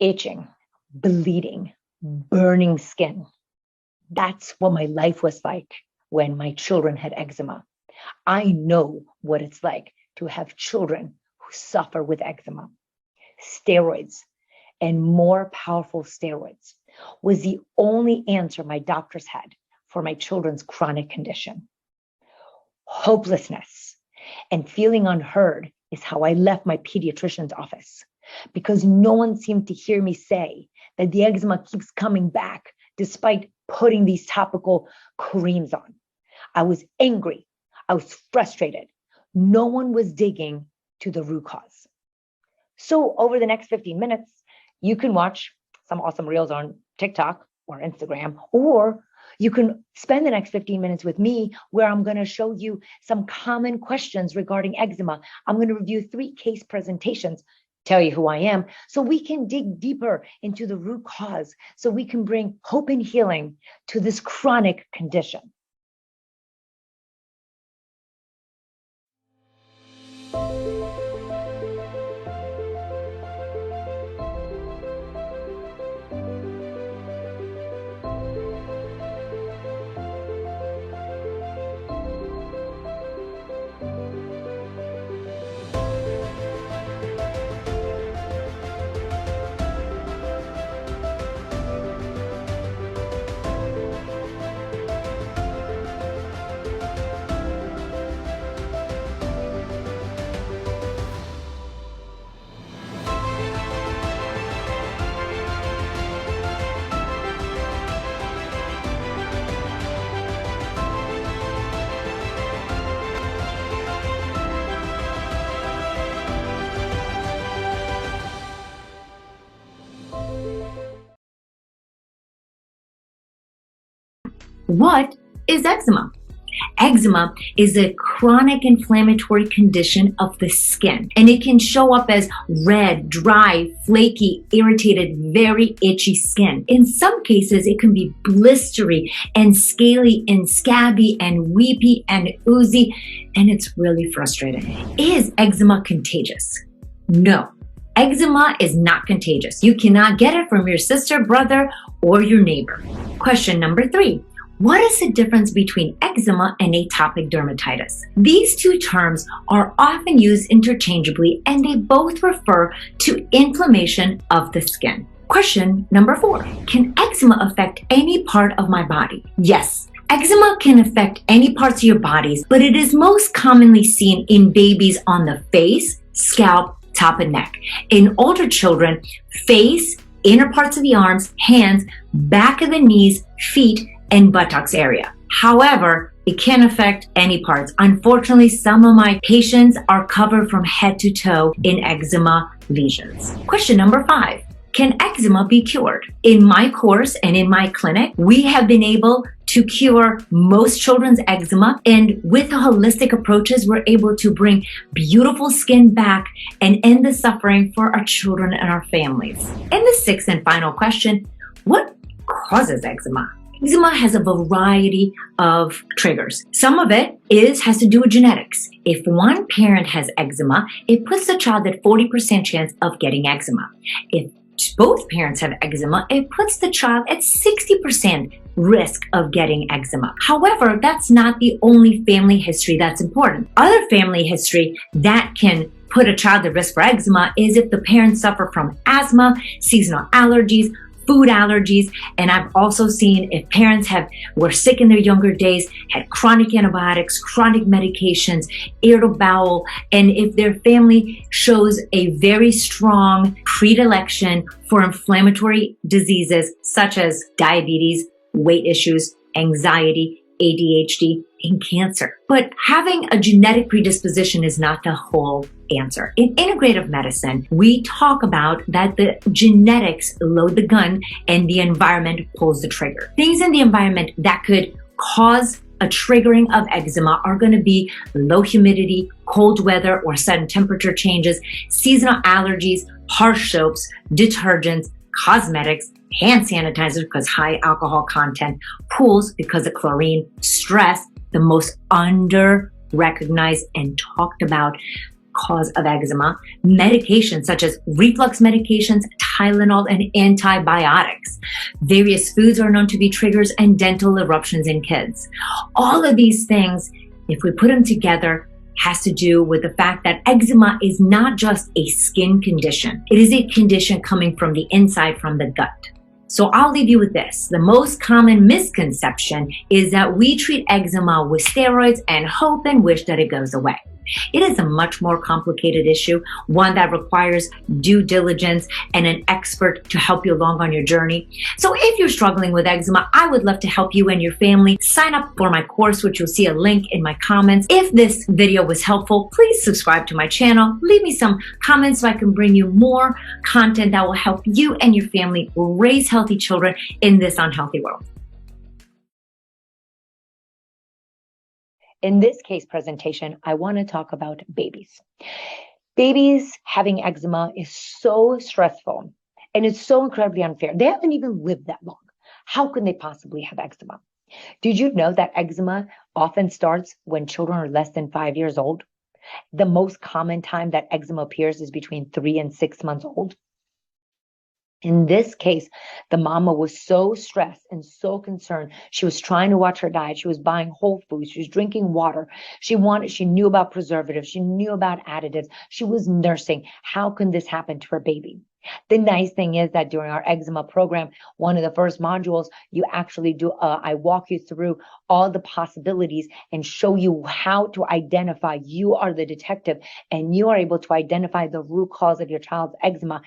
itching, bleeding, burning skin. That's what my life was like when my children had eczema. I know what it's like to have children who suffer with eczema. Steroids, and more powerful steroids, was the only answer my doctors had for my children's chronic condition. Hopelessness and feeling unheard is how I left my pediatrician's office, because no one seemed to hear me say that the eczema keeps coming back despite putting these topical creams on. I was angry. I was frustrated. No one was digging to the root cause. So over the next 15 minutes, you can watch some awesome reels on TikTok or Instagram, or you can spend the next 15 minutes with me where I'm going to show you some common questions regarding eczema. I'm going to review 3 case presentations, tell you who I am, so we can dig deeper into the root cause, so we can bring hope and healing to this chronic condition. What is eczema? Eczema is a chronic inflammatory condition of the skin, and it can show up as red, dry, flaky, irritated, very itchy skin. In some cases, it can be blistery and scaly and scabby and weepy and oozy, and it's really frustrating. Is eczema contagious? No. Eczema is not contagious. You cannot get it from your sister, brother, or your neighbor. Question number 3. What is the difference between eczema and atopic dermatitis? These two terms are often used interchangeably, and they both refer to inflammation of the skin. Question number 4. Can eczema affect any part of my body? Yes. Eczema can affect any parts of your bodies, but it is most commonly seen in babies on the face, scalp, top, and neck. In older children, face, inner parts of the arms, hands, back of the knees, feet, and buttocks area. However, it can affect any parts. Unfortunately, some of my patients are covered from head to toe in eczema lesions. Question number 5. Can eczema be cured? In my course and in my clinic, we have been able to cure most children's eczema, and with holistic approaches, we're able to bring beautiful skin back and end the suffering for our children and our families. And the 6th and final question, what causes eczema? Eczema has a variety of triggers. Some of it has to do with genetics. If one parent has eczema, it puts the child at 40% chance of getting eczema. If both parents have eczema, it puts the child at 60% risk of getting eczema. However, that's not the only family history that's important. Other family history that can put a child at risk for eczema is if the parents suffer from asthma, seasonal allergies, food allergies, and I've also seen if parents were sick in their younger days, had chronic antibiotics, chronic medications, irritable bowel, and if their family shows a very strong predilection for inflammatory diseases such as diabetes, weight issues, anxiety, ADHD, and cancer. But having a genetic predisposition is not the whole answer. In integrative medicine, we talk about that the genetics load the gun and the environment pulls the trigger. Things in the environment that could cause a triggering of eczema are going to be low humidity, cold weather or sudden temperature changes, seasonal allergies, harsh soaps, detergents, cosmetics, hand sanitizer because high alcohol content, pools because of chlorine, stress, the most under-recognized and talked about cause of eczema, medications such as reflux medications, Tylenol, and antibiotics. Various foods are known to be triggers, and dental eruptions in kids. All of these things, if we put them together, has to do with the fact that eczema is not just a skin condition. It is a condition coming from the inside, from the gut. So I'll leave you with this. The most common misconception is that we treat eczema with steroids and hope and wish that it goes away. It is a much more complicated issue, one that requires due diligence and an expert to help you along on your journey. So if you're struggling with eczema, I would love to help you and your family. Sign up for my course, which you'll see a link in my comments. If this video was helpful, please subscribe to my channel. Leave me some comments so I can bring you more content that will help you and your family raise healthy children in this unhealthy world. In this case presentation, I want to talk about babies. Babies having eczema is so stressful and it's so incredibly unfair. They haven't even lived that long. How can they possibly have eczema? Did you know that eczema often starts when children are less than 5 years old? The most common time that eczema appears is between 3 and 6 months old. In this case, the mama was so stressed and so concerned. She was trying to watch her diet. She was buying whole foods. She was drinking water. She knew about preservatives. She knew about additives. She was nursing. How can this happen to her baby? The nice thing is that during our eczema program, one of the first modules, you actually do, I walk you through all the possibilities and show you how to identify. You are the detective and you are able to identify the root cause of your child's eczema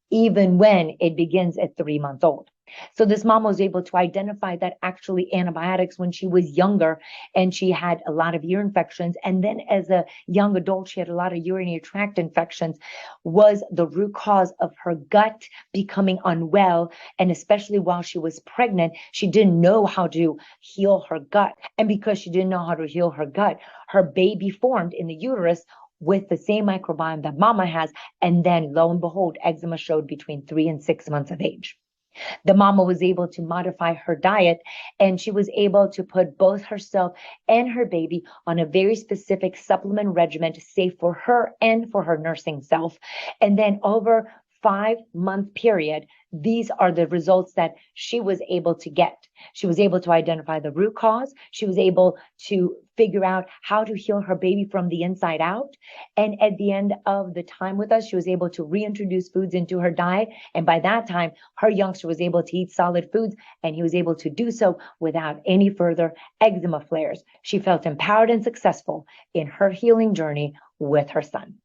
even when it begins at 3 months old. So this mom was able to identify that actually antibiotics when she was younger and she had a lot of ear infections. And then as a young adult, she had a lot of urinary tract infections was the root cause of her gut becoming unwell. And especially while she was pregnant, she didn't know how to heal her gut. And because she didn't know how to heal her gut, her baby formed in the uterus with the same microbiome that mama has. And then lo and behold, eczema showed between 3 and 6 months of age. The mama was able to modify her diet and she was able to put both herself and her baby on a very specific supplement regimen safe for her and for her nursing self. And then over 5-month period, these are the results that she was able to get. She was able to identify the root cause. She was able to figure out how to heal her baby from the inside out. And at the end of the time with us, she was able to reintroduce foods into her diet. And by that time, her youngster was able to eat solid foods and he was able to do so without any further eczema flares. She felt empowered and successful in her healing journey with her son.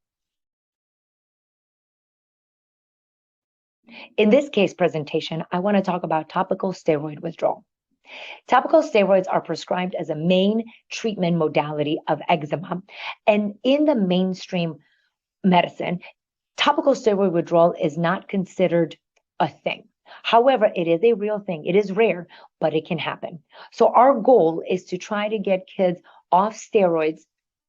In this case presentation, I want to talk about topical steroid withdrawal. Topical steroids are prescribed as a main treatment modality of eczema. And in the mainstream medicine, topical steroid withdrawal is not considered a thing. However, it is a real thing. It is rare, but it can happen. So our goal is to try to get kids off steroids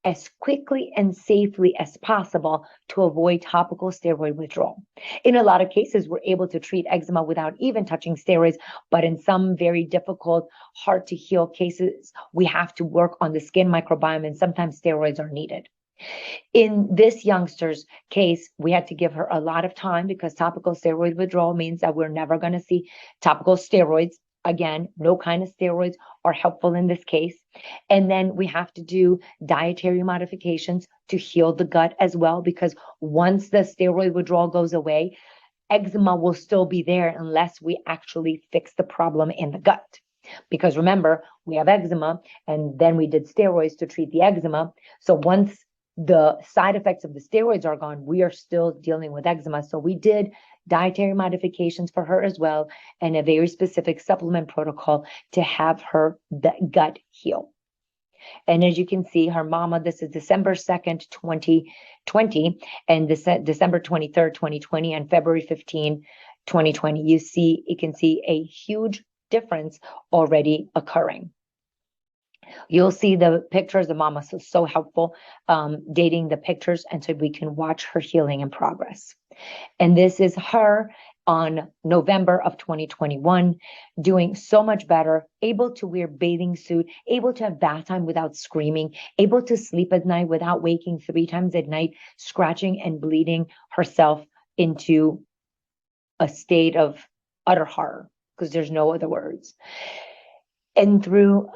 as quickly and safely as possible to avoid topical steroid withdrawal. In a lot of cases, we're able to treat eczema without even touching steroids, but in some very difficult, hard to heal cases, we have to work on the skin microbiome and sometimes steroids are needed. In this youngster's case, we had to give her a lot of time because topical steroid withdrawal means that we're never going to see topical steroids. Again, no kind of steroids are helpful in this case. And then we have to do dietary modifications to heal the gut as well, because once the steroid withdrawal goes away, eczema will still be there unless we actually fix the problem in the gut. Because remember, we have eczema and then we did steroids to treat the eczema. So once the side effects of the steroids are gone, we are still dealing with eczema. So we did dietary modifications for her as well, and a very specific supplement protocol to have her gut heal. And as you can see, her mama, this is December 2nd, 2020, and December 23rd, 2020, and February 15, 2020. You can see a huge difference already occurring. You'll see the pictures. The mama is so helpful dating the pictures, and so we can watch her healing in progress. And this is her on November of 2021, doing so much better, able to wear bathing suit, able to have bath time without screaming, able to sleep at night without waking 3 times at night, scratching and bleeding herself into a state of utter horror, because there's no other words. And through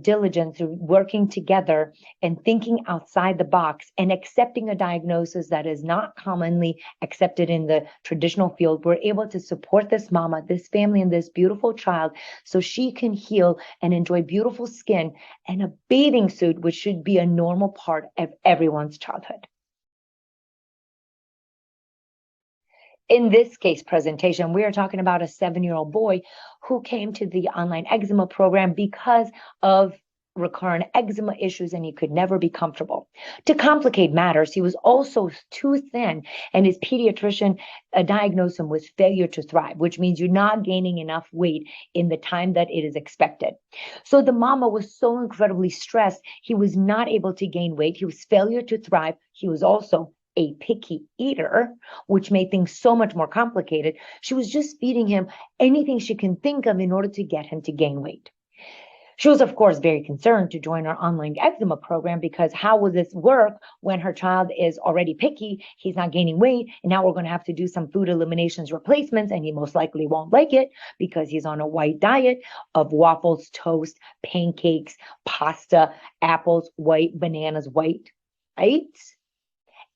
diligence, through working together and thinking outside the box and accepting a diagnosis that is not commonly accepted in the traditional field, we're able to support this mama, this family, and this beautiful child so she can heal and enjoy beautiful skin and a bathing suit, which should be a normal part of everyone's childhood. In this case presentation, we are talking about a 7-year-old boy who came to the online eczema program because of recurrent eczema issues, and he could never be comfortable. To complicate matters, he was also too thin, and his pediatrician diagnosed him with failure to thrive, which means you're not gaining enough weight in the time that it is expected. So the mama was so incredibly stressed, he was not able to gain weight. He was failure to thrive. He was also a picky eater, which made things so much more complicated. She was just feeding him anything she can think of in order to get him to gain weight. She was, of course, very concerned to join our online eczema program, because how will this work when her child is already picky, he's not gaining weight, and now we're going to have to do some food eliminations replacements, and he most likely won't like it because he's on a white diet of waffles, toast, pancakes, pasta, apples, white, bananas, white, right?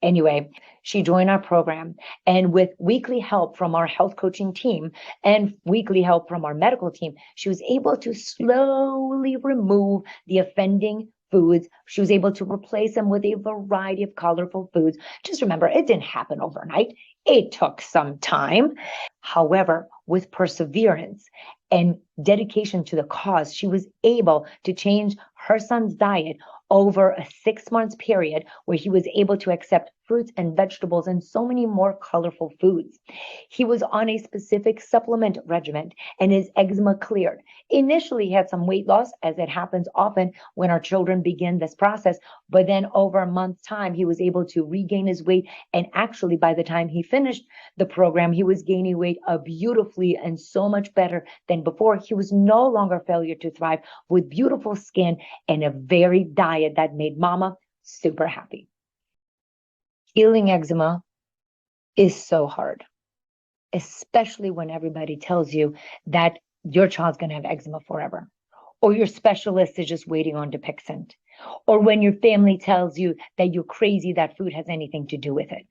Anyway, she joined our program, and with weekly help from our health coaching team and weekly help from our medical team, she was able to slowly remove the offending foods. She was able to replace them with a variety of colorful foods. Just remember, it didn't happen overnight. It took some time. However, with perseverance and dedication to the cause, she was able to change her son's diet over a 6-month period, where he was able to accept fruits and vegetables and so many more colorful foods. He was on a specific supplement regimen, and his eczema cleared. Initially, he had some weight loss, as it happens often when our children begin this process, but then over a month's time, he was able to regain his weight, and actually by the time he finished the program, he was gaining weight beautifully and so much better than before. He was no longer failure to thrive, with beautiful skin and a varied diet that made mama super happy. Healing eczema is so hard, especially when everybody tells you that your child's going to have eczema forever, or your specialist is just waiting on Dupixent, or when your family tells you that you're crazy that food has anything to do with it.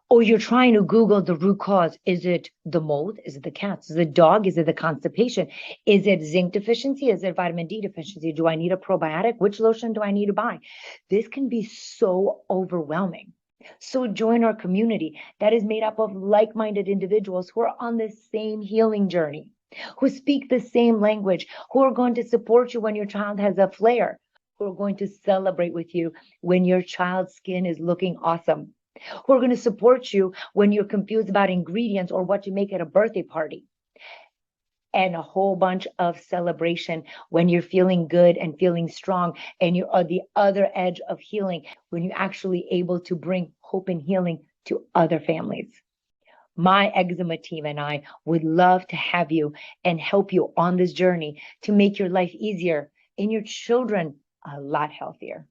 Or you're trying to Google the root cause. Is it the mold? Is it the cats? Is it the dog? Is it the constipation? Is it zinc deficiency? Is it vitamin D deficiency? Do I need a probiotic? Which lotion do I need to buy? This can be so overwhelming. So join our community that is made up of like-minded individuals who are on the same healing journey, who speak the same language, who are going to support you when your child has a flare, who are going to celebrate with you when your child's skin is looking awesome, who are going to support you when you're confused about ingredients or what to make at a birthday party, and a whole bunch of celebration when you're feeling good and feeling strong, and you're on the other edge of healing, when you're actually able to bring hope and healing to other families. My eczema team and I would love to have you and help you on this journey to make your life easier and your children a lot healthier.